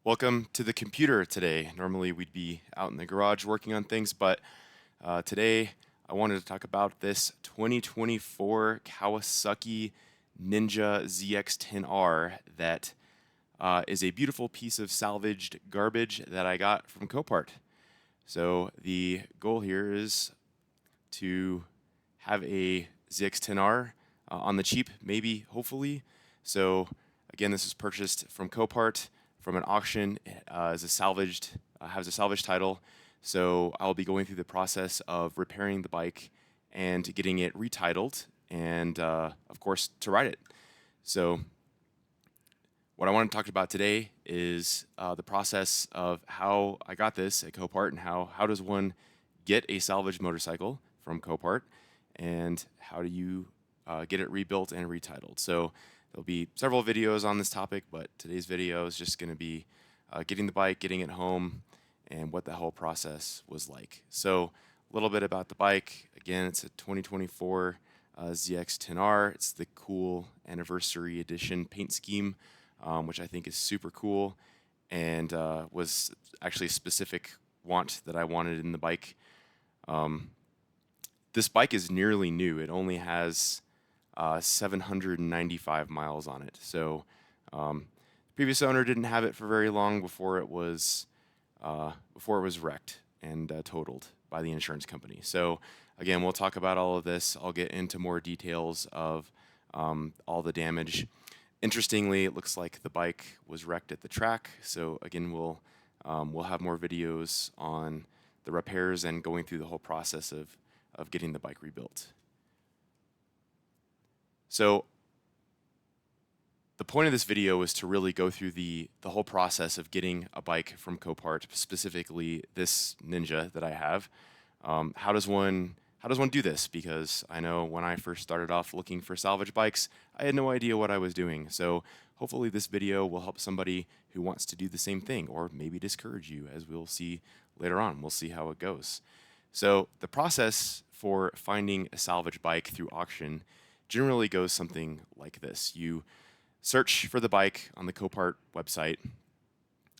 Welcome to the computer today. Normally we'd be out in the garage working on things, but today I wanted to talk about this 2024 Kawasaki Ninja ZX-10R that is a beautiful piece of salvaged garbage that I got from Copart. So the goal here is to have a ZX-10R on the cheap, maybe, hopefully. So again, this was purchased from Copart from an auction as a salvaged, has a salvage title. So I'll be going through the process of repairing the bike and getting it retitled and of course to ride it. So what I want to talk about today is the process of how I got this at Copart and how does one get a salvaged motorcycle from Copart and how do you get it rebuilt and retitled. So there'll be several videos on this topic, but today's video is just going to be getting the bike, getting it home, and what the whole process was like. So a little bit about the bike. Again, it's a 2024 ZX-10R. It's the cool anniversary edition paint scheme, which I think is super cool and was actually a specific want that I wanted in the bike. This bike is nearly new. It only has 795 miles on it. So the previous owner didn't have it for very long before it was wrecked and totaled by the insurance company. So again, we'll talk about all of this. I'll get into more details of all the damage. Interestingly, it looks like the bike was wrecked at the track. So again, we'll have more videos on the repairs and going through the whole process of getting the bike rebuilt. So the point of this video is to really go through the whole process of getting a bike from Copart, specifically this Ninja that I have. How does one do this? Because I know when I first started off looking for salvage bikes, I had no idea what I was doing. So hopefully this video will help somebody who wants to do the same thing, or maybe discourage you, as we'll see later on. We'll see how it goes. So the process for finding a salvage bike through auction generally goes something like this. You search for the bike on the Copart website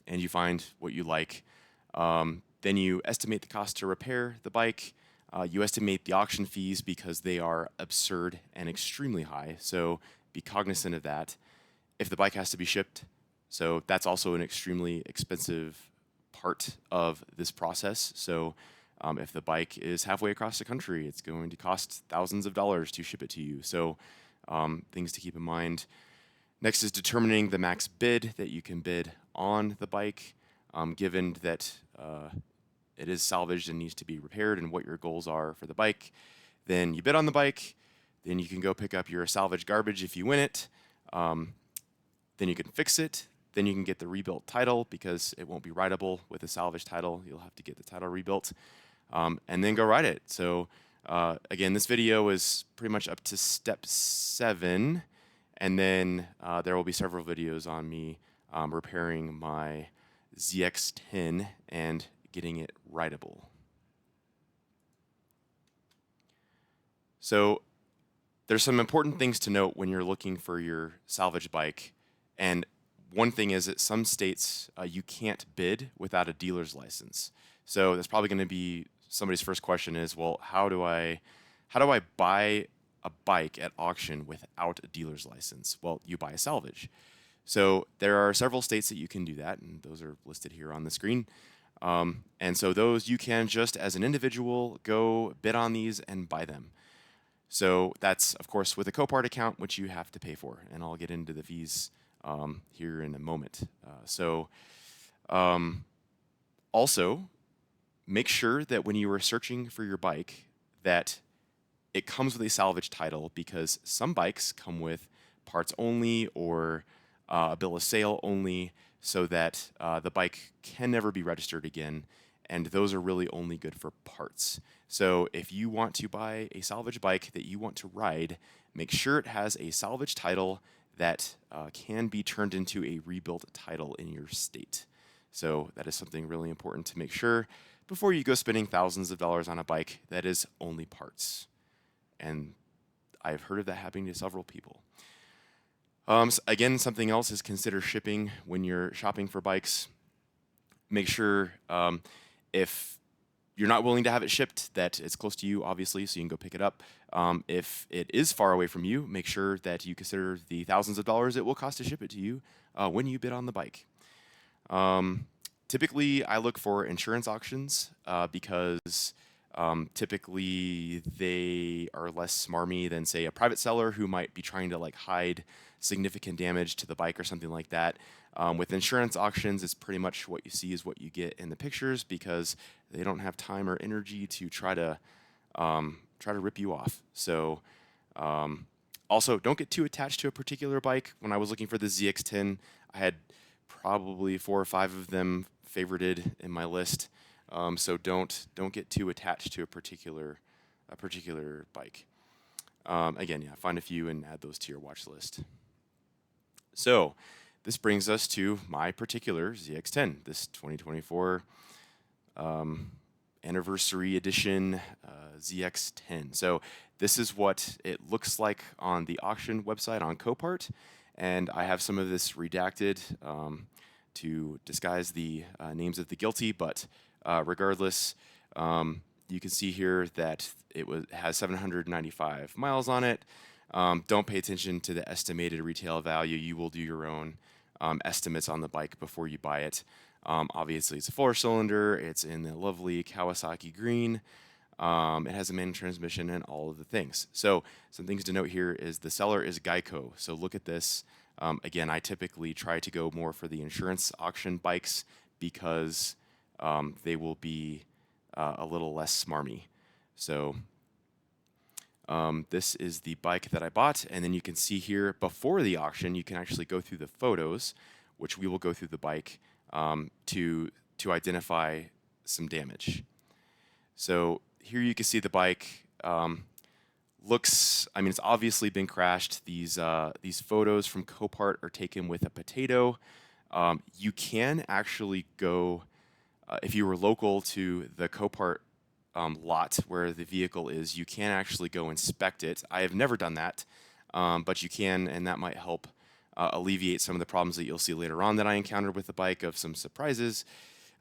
and you find what you like. Then you estimate the cost to repair the bike. You estimate the auction fees because they are absurd and extremely high. So be cognizant of that. If the bike has to be shipped, so that's also an extremely expensive part of this process. So if the bike is halfway across the country, it's going to cost thousands of dollars to ship it to you. So things to keep in mind. Next is determining the max bid that you can bid on the bike, given that it is salvaged and needs to be repaired and what your goals are for the bike. Then you bid on the bike. Then you can go pick up your salvage garbage if you win it. Then you can fix it. Then you can get the rebuilt title because it won't be rideable with a salvage title. You'll have to get the title rebuilt. And then go ride it. So again, this video is pretty much up to step 7, and then there will be several videos on me repairing my ZX-10 and getting it rideable. So there's some important things to note when you're looking for your salvage bike, and one thing is that some states you can't bid without a dealer's license. So that's probably going to be somebody's first question is, well, how do I buy a bike at auction without a dealer's license? Well, you buy a salvage. So there are several states that you can do that, and those are listed here on the screen. And so those you can just as an individual go bid on these and buy them. So that's, of course, with a Copart account, which you have to pay for, and I'll get into the fees here in a moment. Also, make sure that when you are searching for your bike that it comes with a salvage title, because some bikes come with parts only or a bill of sale only, so that the bike can never be registered again, and those are really only good for parts. So if you want to buy a salvage bike that you want to ride, make sure it has a salvage title that can be turned into a rebuilt title in your state. So that is something really important to make sure before you go spending thousands of dollars on a bike that is only parts. And I've heard of that happening to several people. Again, something else is consider shipping when you're shopping for bikes. make sure if you're not willing to have it shipped, that it's close to you, obviously, so you can go pick it up. If it is far away from you, make sure that you consider the thousands of dollars it will cost to ship it to you when you bid on the bike. Typically, I look for insurance auctions because typically they are less smarmy than, say, a private seller who might be trying to like hide significant damage to the bike or something like that. With insurance auctions, it's pretty much what you see is what you get in the pictures because they don't have time or energy to try to rip you off. So also, don't get too attached to a particular bike. When I was looking for the ZX-10, I had probably 4 or 5 of them favorited in my list. So don't get too attached to a particular bike. Again, yeah, find a few and add those to your watch list. So this brings us to my particular ZX-10, this 2024 anniversary edition ZX-10. So this is what it looks like on the auction website on Copart, and I have some of this redacted to disguise the names of the guilty, but regardless, you can see here that it has 795 miles on it. Don't pay attention to the estimated retail value. You will do your own estimates on the bike before you buy it. Obviously, it's a 4-cylinder. It's in the lovely Kawasaki green. It has a manual transmission and all of the things. So some things to note here is the seller is Geico. So look at this. Again, I typically try to go more for the insurance auction bikes because they will be a little less smarmy. So this is the bike that I bought, and then you can see here before the auction, you can actually go through the photos, which we will go through the bike to identify some damage. So here you can see the bike looks. I mean, it's obviously been crashed. These photos from Copart are taken with a potato. You can actually go if you were local to the Copart lot where the vehicle is, you can actually go inspect it. I have never done that, but you can, and that might help alleviate some of the problems that you'll see later on that I encountered with the bike of some surprises.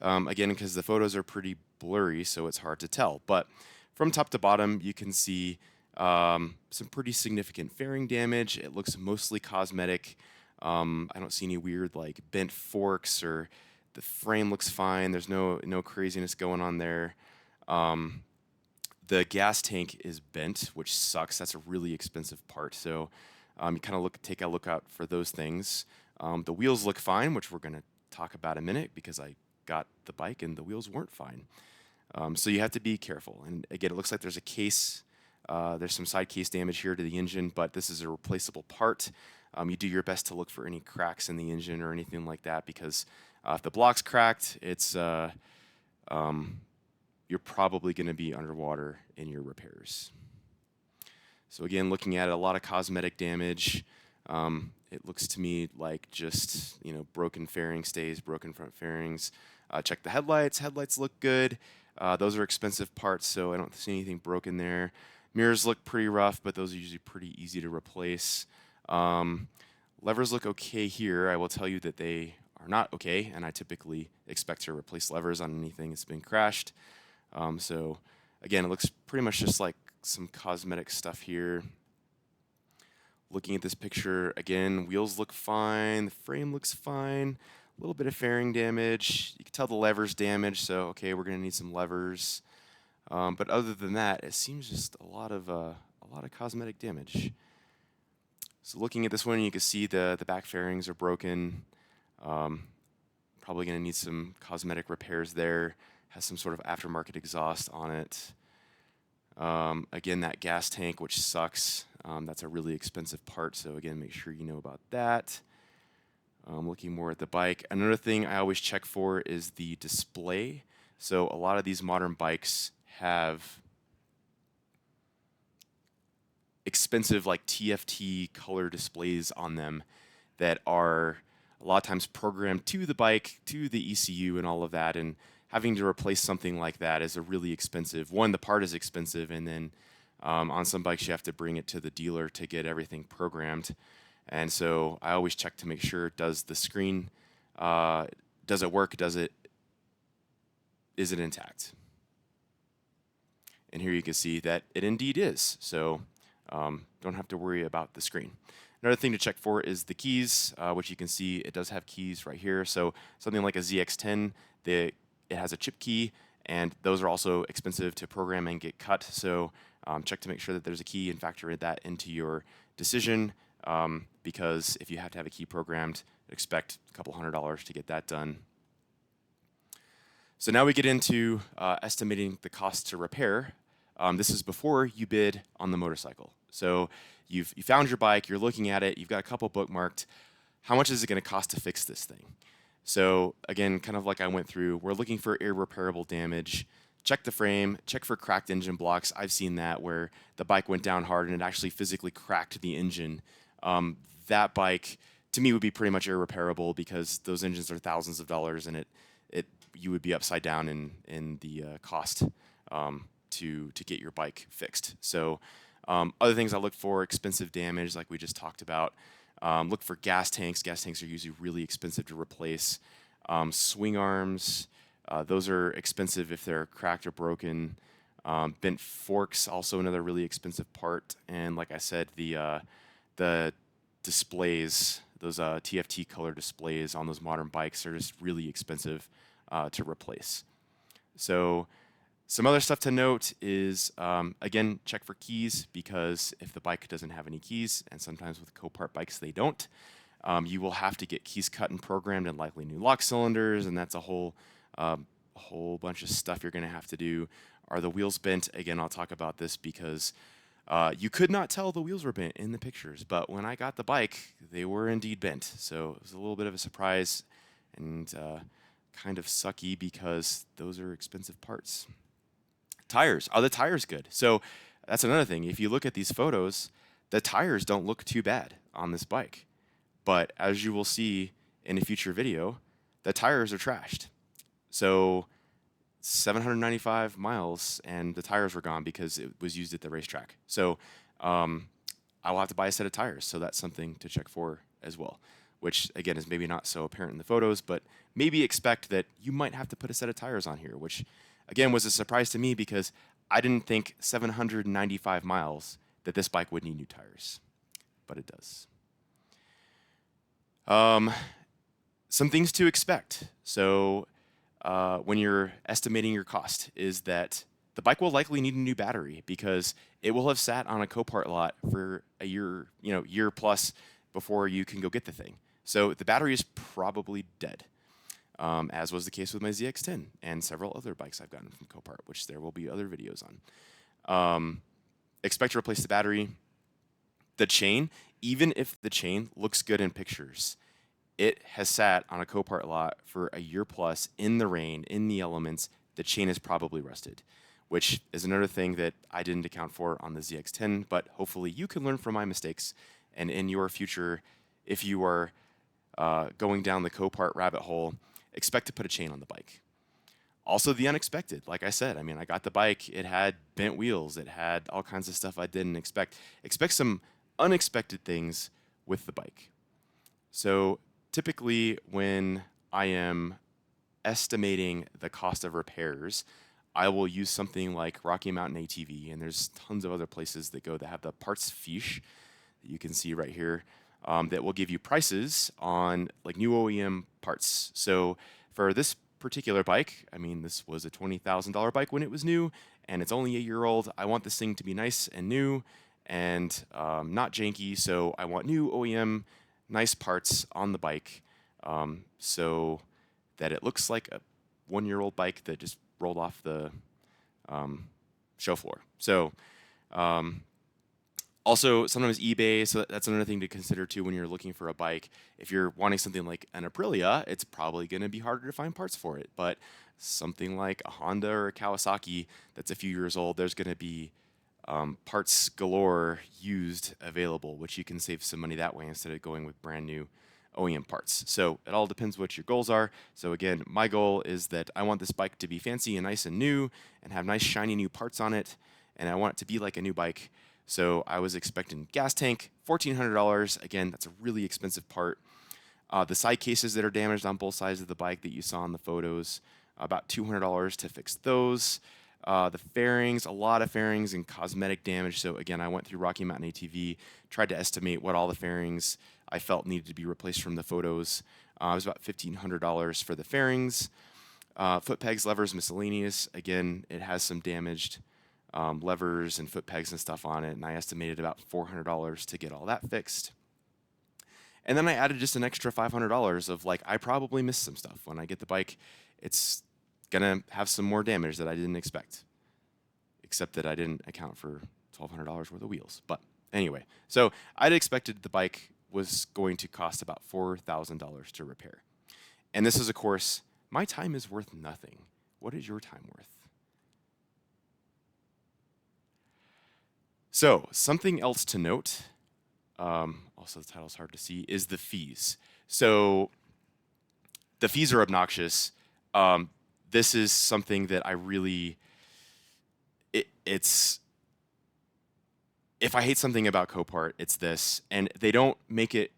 Again, because the photos are pretty blurry, so it's hard to tell. But from top to bottom, you can see some pretty significant fairing damage. It looks mostly cosmetic. I don't see any weird like bent forks, or the frame looks fine. There's no craziness going on there. The gas tank is bent, which sucks. That's a really expensive part. So you kind of take a look out for those things. The wheels look fine, which we're going to talk about in a minute because I got the bike and the wheels weren't fine. So you have to be careful. And again, it looks like there's a case. There's some side case damage here to the engine, but this is a replaceable part. You do your best to look for any cracks in the engine or anything like that because if the block's cracked, it's you're probably going to be underwater in your repairs. So again, looking at it, a lot of cosmetic damage. It looks to me like just broken fairing stays, broken front fairings. Check the headlights. Headlights look good. Those are expensive parts, so I don't see anything broken there. Mirrors look pretty rough, but those are usually pretty easy to replace. Levers look okay here. I will tell you that they are not okay, and I typically expect to replace levers on anything that's been crashed. So again, it looks pretty much just like some cosmetic stuff here. Looking at this picture, again, wheels look fine, the frame looks fine, a little bit of fairing damage. You can tell the lever's damaged, so okay, we're gonna need some levers. But other than that, it seems just a lot of cosmetic damage. So looking at this one, you can see the back fairings are broken. Probably gonna need some cosmetic repairs there. Has some sort of aftermarket exhaust on it. Again, that gas tank, which sucks. That's a really expensive part, so again, make sure you know about that. Looking more at the bike. Another thing I always check for is the display. So a lot of these modern bikes have expensive like TFT color displays on them that are a lot of times programmed to the bike, to the ECU and all of that, and having to replace something like that is a really expensive. One, the part is expensive, and then on some bikes you have to bring it to the dealer to get everything programmed. And so I always check to make sure, does the screen, does it work? Does it is it intact? And here you can see that it indeed is. So don't have to worry about the screen. Another thing to check for is the keys, which you can see it does have keys right here. So something like a ZX-10, it has a chip key, and those are also expensive to program and get cut. So check to make sure that there's a key and factor that into your decision, because if you have to have a key programmed, expect a couple $100s to get that done. So now we get into estimating the cost to repair. This is before you bid on the motorcycle. So you found your bike, you're looking at it, you've got a couple bookmarked. How much is it going to cost to fix this thing? So again, kind of like I went through, we're looking for irreparable damage. Check the frame, check for cracked engine blocks. I've seen that where the bike went down hard and it actually physically cracked the engine. That bike, to me, would be pretty much irreparable because those engines are thousands of dollars, and you would be upside down in the cost to get your bike fixed. So other things I look for: expensive damage, like we just talked about. Look for gas tanks. Gas tanks are usually really expensive to replace. Swing arms, those are expensive if they're cracked or broken. Bent forks, also another really expensive part. And like I said, the displays, those TFT color displays on those modern bikes are just really expensive to replace. So some other stuff to note is, again, check for keys, because if the bike doesn't have any keys, and sometimes with Copart bikes they don't, you will have to get keys cut and programmed, and likely new lock cylinders, and that's a whole bunch of stuff you're going to have to do. Are the wheels bent? Again, I'll talk about this because you could not tell the wheels were bent in the pictures, but when I got the bike, they were indeed bent. So it was a little bit of a surprise and kind of sucky because those are expensive parts. Tires. Are the tires good? So that's another thing. If you look at these photos, the tires don't look too bad on this bike. But as you will see in a future video, the tires are trashed. So 795 miles and the tires were gone because it was used at the racetrack. So I will have to buy a set of tires. So that's something to check for as well, which again is maybe not so apparent in the photos, but maybe expect that you might have to put a set of tires on here, which again was a surprise to me because I didn't think 795 miles that this bike would need new tires, but it does. Some things to expect. So when you're estimating your cost is that the bike will likely need a new battery because it will have sat on a Copart lot for a year, year plus before you can go get the thing. So the battery is probably dead, as was the case with my ZX-10 and several other bikes I've gotten from Copart, which there will be other videos on. Expect to replace the battery. The chain, even if the chain looks good in pictures, it has sat on a Copart lot for a year plus in the rain, in the elements. The chain is probably rusted, which is another thing that I didn't account for on the ZX-10, but hopefully you can learn from my mistakes. And in your future, if you are going down the Copart rabbit hole, expect to put a chain on the bike. Also the unexpected, like I said, I got the bike, it had bent wheels, it had all kinds of stuff I didn't expect. Expect some unexpected things with the bike. So typically when I am estimating the cost of repairs, I will use something like Rocky Mountain ATV, and there's tons of other places that have the parts fiche that you can see right here, that will give you prices on like new OEM parts. So for this particular bike, this was a $20,000 bike when it was new, and it's only a year old. I want this thing to be nice and new and not janky, so I want new OEM nice parts on the bike, so that it looks like a one-year-old bike that just rolled off the show floor. So also sometimes eBay, so that's another thing to consider too when you're looking for a bike. If you're wanting something like an Aprilia, it's probably going to be harder to find parts for it, but something like a Honda or a Kawasaki that's a few years old, there's going to be parts galore used available, which you can save some money that way instead of going with brand new OEM parts. So it all depends what your goals are. So again, my goal is that I want this bike to be fancy and nice and new and have nice shiny new parts on it, and I want it to be like a new bike. So I was expecting gas tank, $1,400. Again, that's a really expensive part. The side cases that are damaged on both sides of the bike that you saw in the photos, about $200 to fix those. The fairings, a lot of fairings and cosmetic damage. So again, I went through Rocky Mountain ATV, tried to estimate what all the fairings I felt needed to be replaced from the photos. It was about $1,500 for the fairings. Foot pegs, levers, miscellaneous. Again, it has some damaged levers and foot pegs and stuff on it, and I estimated about $400 to get all that fixed. And then I added just an extra $500 of like, I probably missed some stuff. When I get the bike, it's gonna have some more damage that I didn't expect, except that I didn't account for $1,200 worth of wheels. But anyway, so I'd expected the bike was going to cost about $4,000 to repair. And this is, of course, my time is worth nothing. What is your time worth? So something else to note, also the title's hard to see, is the fees. So the fees are obnoxious. This is something that I really, it's, if I hate something about Copart, it's this. And they don't make it,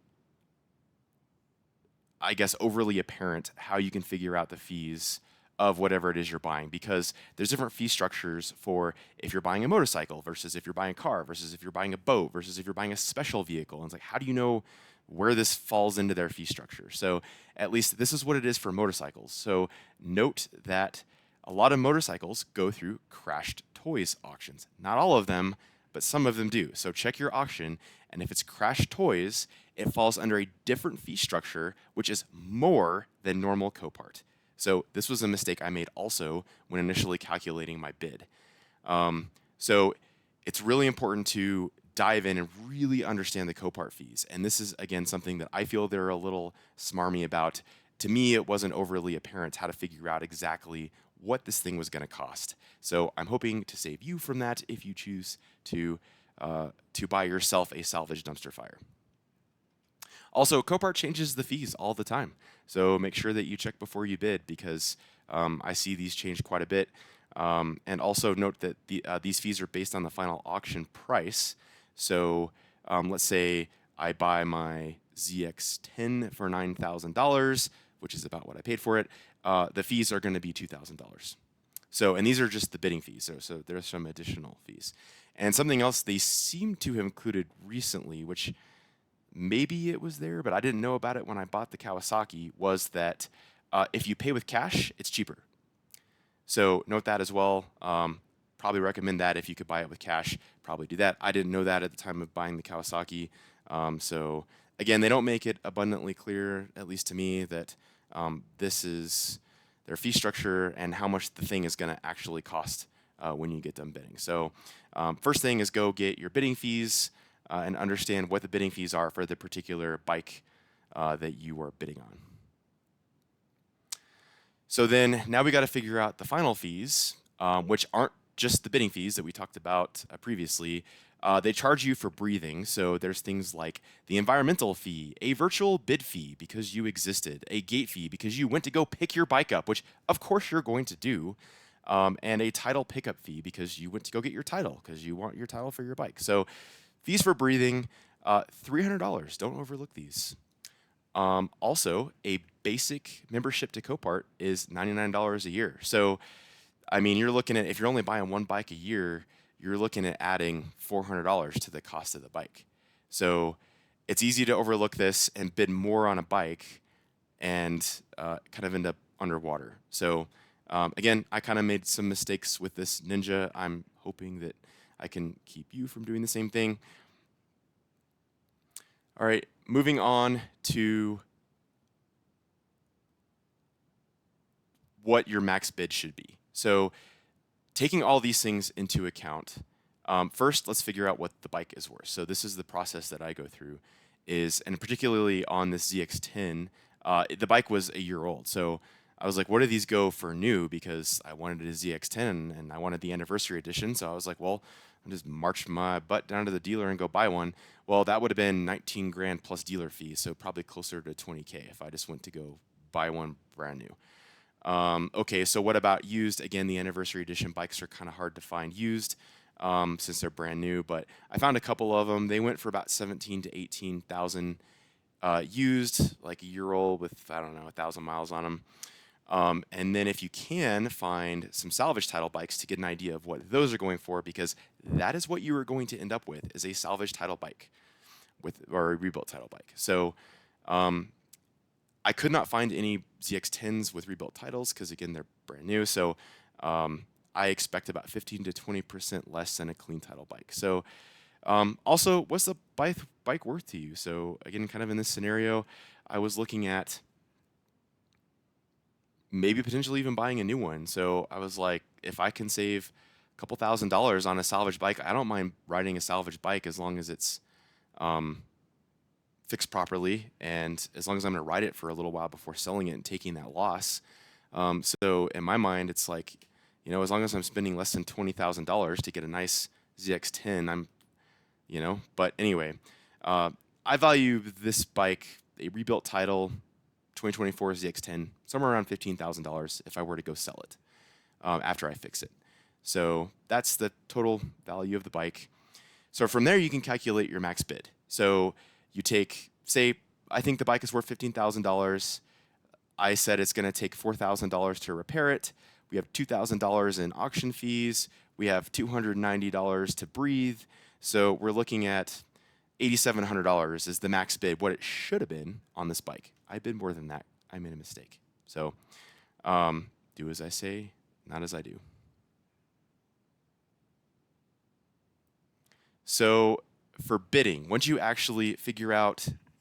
I guess, overly apparent how you can figure out the fees of whatever it is you're buying, because there's different fee structures for if you're buying a motorcycle versus if you're buying a car versus if you're buying a boat versus if you're buying a special vehicle. And it's like, how do you know where this falls into their fee structure? So at least this is what it is for motorcycles. So note that a lot of motorcycles go through crashed toys auctions. Not all of them, but some of them do. So check your auction, and if it's crashed toys, it falls under a different fee structure, which is more than normal Copart. So this was a mistake I made also when initially calculating my bid. So it's really important to dive in and really understand the Copart fees. And this is, again, something that I feel they're a little smarmy about. To me, it wasn't overly apparent how to figure out exactly what this thing was going to cost. So I'm hoping to save you from that if you choose to buy yourself a salvage dumpster fire. Also, Copart changes the fees all the time. So make sure that you check before you bid, because I see these change quite a bit. And also note that these fees are based on the final auction price. So let's say I buy my ZX-10 for $9,000, which is about what I paid for it. The fees are going to be $2,000. So, and these are just the bidding fees. So there's some additional fees. And something else they seem to have included recently, which maybe it was there, but I didn't know about it when I bought the Kawasaki, was that if you pay with cash, it's cheaper. So note that as well. Probably recommend that if you could buy it with cash, probably do that. I didn't know that at the time of buying the Kawasaki. So again, they don't make it abundantly clear, at least to me, that this is their fee structure and how much the thing is going to actually cost when you get done bidding. So first thing is go get your bidding fees and understand what the bidding fees are for the particular bike that you are bidding on. So then now we got to figure out the final fees, which aren't just the bidding fees that we talked about previously. They charge you for breathing. So there's things like the environmental fee, a virtual bid fee because you existed, a gate fee because you went to go pick your bike up, which of course you're going to do, and a title pickup fee because you went to go get your title because you want your title for your bike. So fees for breathing, $300. Don't overlook these. Also, a basic membership to Copart is $99 a year. So, I mean, you're looking at, if you're only buying one bike a year, you're looking at adding $400 to the cost of the bike. So it's easy to overlook this and bid more on a bike and kind of end up underwater. So again, I kind of made some mistakes with this Ninja. I'm hoping that I can keep you from doing the same thing. All right, moving on to what your max bid should be. So taking all these things into account, first let's figure out what the bike is worth. So this is the process that I go through, and particularly on this ZX-10, the bike was a year old. So I was like, what do these go for new? Because I wanted a ZX-10 and I wanted the anniversary edition. So I was like, well, I'll just march my butt down to the dealer and go buy one. Well, that would have been 19 grand plus dealer fees, so probably closer to 20K if I just went to go buy one brand new. Okay, so what about used? Again, the anniversary edition bikes are kind of hard to find used since they're brand new, but I found a couple of them. They went for about 17 to 18,000 used, like a year old with, I don't know, 1,000 miles on them. And then if you can find some salvage title bikes to get an idea of what those are going for, because that is what you are going to end up with, is a salvage title bike or a rebuilt title bike. So I could not find any ZX-10s with rebuilt titles because, again, they're brand new. So I expect about 15 to 20% less than a clean title bike. So also, what's the bike worth to you? So again, kind of in this scenario, I was looking at maybe potentially even buying a new one. So I was like, if I can save a couple $1,000s on a salvage bike, I don't mind riding a salvage bike as long as it's fixed properly, and as long as I'm going to ride it for a little while before selling it and taking that loss. So in my mind, it's like, as long as I'm spending less than $20,000 to get a nice ZX-10, But anyway, I value this bike, a rebuilt title, 2024 ZX-10, somewhere around $15,000 if I were to go sell it after I fix it. So that's the total value of the bike. So from there, you can calculate your max bid. So you take, say, I think the bike is worth $15,000. I said it's going to take $4,000 to repair it. We have $2,000 in auction fees. We have $290 to breathe. So we're looking at $8,700 is the max bid, what it should have been on this bike. I bid more than that. I made a mistake. So do as I say, not as I do. So for bidding, once you actually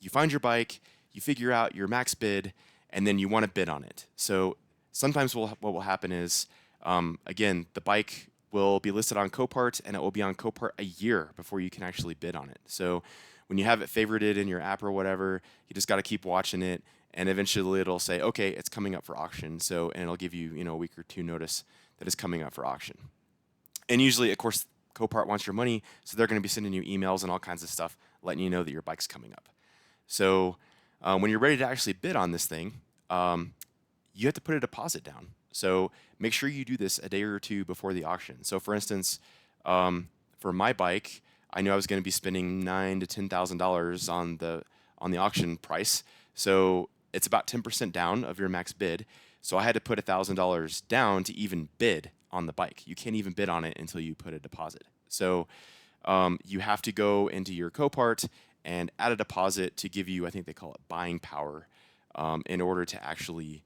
you find your bike, you figure out your max bid, and then you want to bid on it. So sometimes what will happen is, again, the bike will be listed on Copart, and it will be on Copart a year before you can actually bid on it. So when you have it favorited in your app or whatever, you just got to keep watching it, and eventually it'll say, okay, it's coming up for auction. So, and it'll give you, a week or two notice that it's coming up for auction. And usually, of course, Copart wants your money, so they're going to be sending you emails and all kinds of stuff letting you know that your bike's coming up. So when you're ready to actually bid on this thing, you have to put a deposit down. So make sure you do this a day or two before the auction. So for instance, for my bike, I knew I was going to be spending $9,000 to $10,000 on the auction price. So it's about 10% down of your max bid. So I had to put $1,000 down to even bid on the bike. You can't even bid on it until you put a deposit. So you have to go into your Copart and add a deposit to give you, I think they call it buying power, in order to actually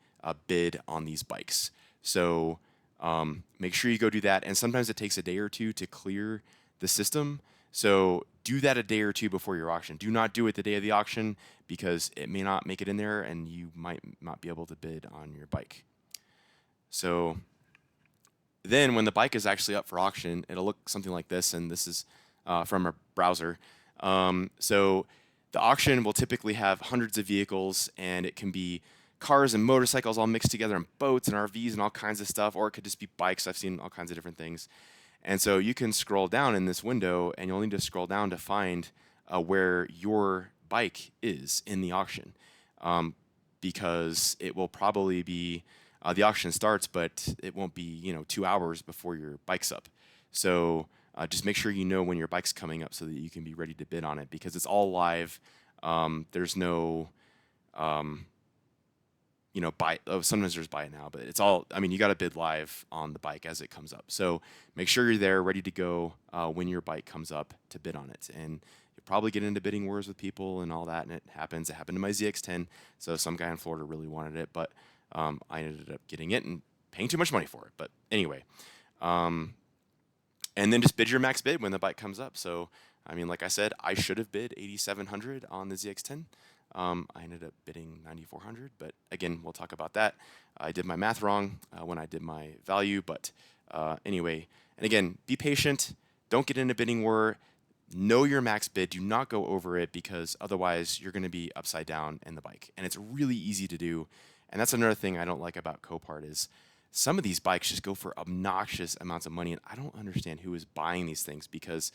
bid on these bikes. So make sure you go do that. And sometimes it takes a day or two to clear the system. So do that a day or two before your auction. Do not do it the day of the auction because it may not make it in there and you might not be able to bid on your bike. So then when the bike is actually up for auction, it'll look something like this, and this is from a browser. So the auction will typically have hundreds of vehicles, and it can be cars and motorcycles all mixed together, and boats and RVs and all kinds of stuff, or it could just be bikes. I've seen all kinds of different things. And so you can scroll down in this window, and you'll need to scroll down to find where your bike is in the auction, because it will probably be the auction starts, but it won't be 2 hours before your bike's up. So just make sure you know when your bike's coming up so that you can be ready to bid on it, because it's all live. There's no buy. Oh, sometimes there's buy it now, but it's all. I mean, you got to bid live on the bike as it comes up. So make sure you're there, ready to go when your bike comes up to bid on it. And you'll probably get into bidding wars with people and all that, and it happens. It happened to my ZX-10. So some guy in Florida really wanted it, but I ended up getting it and paying too much money for it. But anyway, and then just bid your max bid when the bike comes up. So I mean, like I said, I should have bid $8,700 on the ZX-10. I ended up bidding $9,400, but again, we'll talk about that. I did my math wrong when I did my value, but anyway, and again, be patient. Don't get in a bidding war. Know your max bid. Do not go over it, because otherwise you're going to be upside down in the bike, and it's really easy to do. And that's another thing I don't like about Copart is some of these bikes just go for obnoxious amounts of money, and I don't understand who is buying these things, because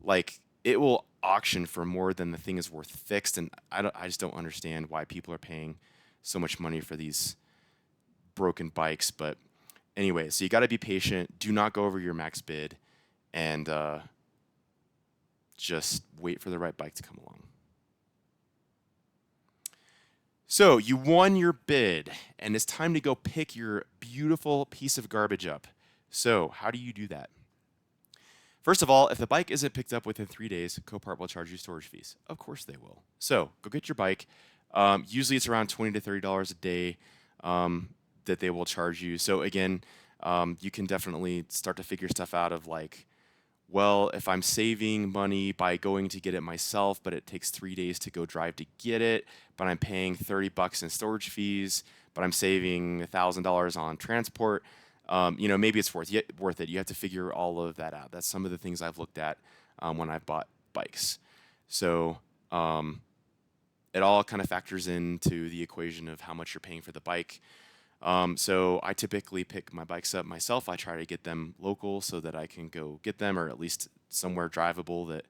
like it will auction for more than the thing is worth fixed, and I just don't understand why people are paying so much money for these broken bikes. But anyway, so you got to be patient. Do not go over your max bid, and just wait for the right bike to come along. So you won your bid, and it's time to go pick your beautiful piece of garbage up. So how do you do that? First of all, if the bike isn't picked up within 3 days, Copart will charge you storage fees. Of course they will. So go get your bike. Usually it's around $20 to $30 a day that they will charge you. So again, you can definitely start to figure stuff out of like, well, if I'm saving money by going to get it myself, but it takes 3 days to go drive to get it, but I'm paying $30 in storage fees, but I'm saving $1,000 on transport, maybe it's worth it. You have to figure all of that out. That's some of the things I've looked at when I've bought bikes. So it all kind of factors into the equation of how much you're paying for the bike. So I typically pick my bikes up myself. I try to get them local so that I can go get them, or at least somewhere drivable that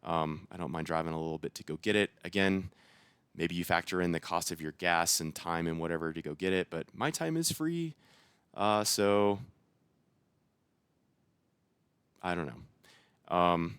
I don't mind driving a little bit to go get it. Again, maybe you factor in the cost of your gas and time and whatever to go get it, but my time is free. So I don't know.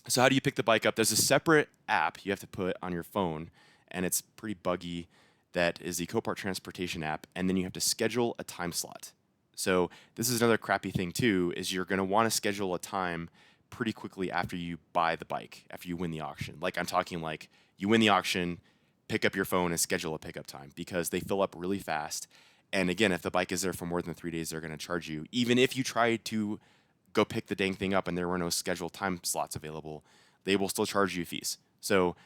So how do you pick the bike up? There's a separate app you have to put on your phone, and it's pretty buggy. That is the Copart transportation app, and then you have to schedule a time slot. So this is another crappy thing too, is you're going to want to schedule a time pretty quickly after you buy the bike, after you win the auction. Like I'm talking like you win the auction, pick up your phone and schedule a pickup time because they fill up really fast. And again, if the bike is there for more than 3 days, they're going to charge you. Even if you try to go pick the dang thing up and there were no scheduled time slots available, they will still charge you fees. So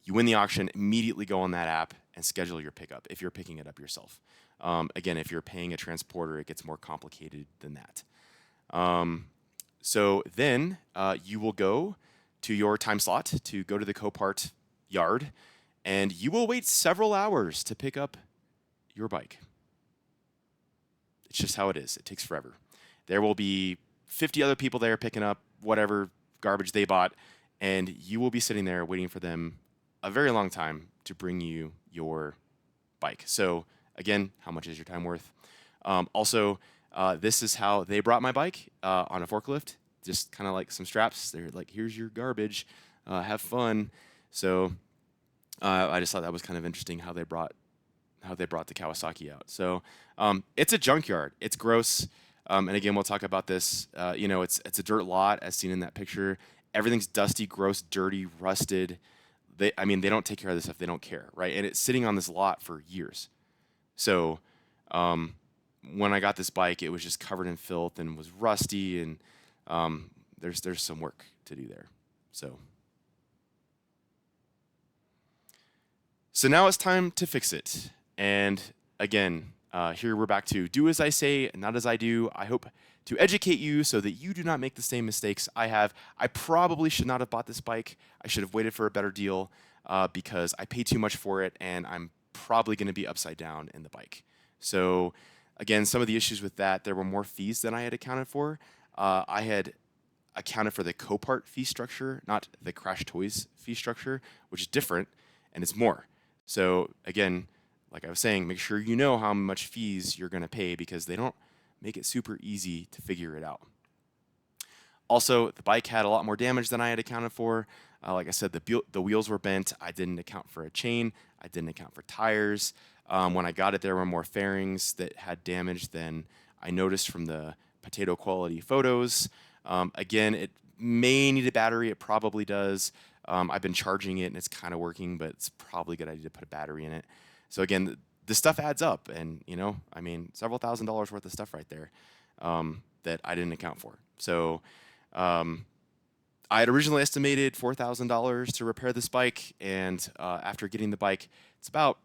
you win the auction, immediately go on that app and schedule your pickup if you're picking it up yourself. Again, if you're paying a transporter, it gets more complicated than that. So then you will go to your time slot to go to the Copart yard, and you will wait several hours to pick up your bike. It's just how it is. It takes forever. There will be 50 other people there picking up whatever garbage they bought, and you will be sitting there waiting for them a very long time to bring you your bike. So again, how much is your time worth? Also, this is how they brought my bike on a forklift, just kind of like some straps. They're like, here's your garbage, have fun. So I just thought that was kind of interesting how they brought the Kawasaki out. So it's a junkyard. It's gross. And again, we'll talk about this. It's a dirt lot as seen in that picture. Everything's dusty, gross, dirty, rusted. They don't take care of this stuff. They don't care, right? And it's sitting on this lot for years. So when I got this bike, it was just covered in filth and was rusty, and there's some work to do there. So now it's time to fix it. And again, here we're back to do as I say, not as I do. I hope to educate you so that you do not make the same mistakes I have. I probably should not have bought this bike. I should have waited for a better deal because I paid too much for it, and I'm probably going to be upside down in the bike. So again, some of the issues with that, there were more fees than I had accounted for. I had accounted for the Copart fee structure, not the Crash Toys fee structure, which is different, and it's more. So again, like I was saying, make sure you know how much fees you're going to pay because they don't make it super easy to figure it out. Also, the bike had a lot more damage than I had accounted for. Like I said, the wheels were bent. I didn't account for a chain. I didn't account for tires. When I got it, there were more fairings that had damage than I noticed from the potato quality photos. Again, it may need a battery. It probably does. I've been charging it and it's kind of working, but it's probably a good idea to put a battery in it. So again, the stuff adds up, and several $1,000s worth of stuff right there that I didn't account for. So I had originally estimated $4,000 to repair this bike, and after getting the bike, it's about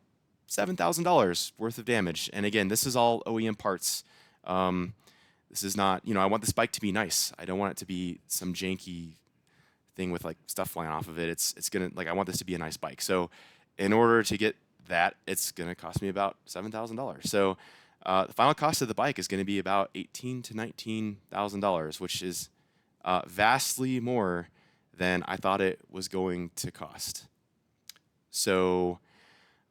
$7,000 worth of damage. And again, this is all OEM parts. This is not, I want this bike to be nice. I don't want it to be some janky thing with like stuff flying off of it. It's gonna, like, I want this to be a nice bike. So in order to get that, it's gonna cost me about $7,000. So the final cost of the bike is gonna be about $18,000 to $19,000, which is vastly more than I thought it was going to cost. So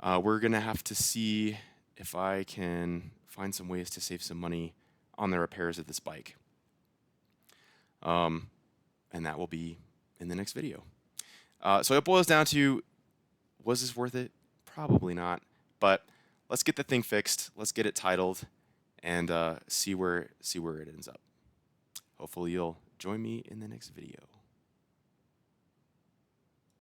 we're gonna have to see if I can find some ways to save some money on the repairs of this bike. And that will be in the next video. So it boils down to, was this worth it? Probably not. But let's get the thing fixed. Let's get it titled and see where it ends up. Hopefully you'll join me in the next video.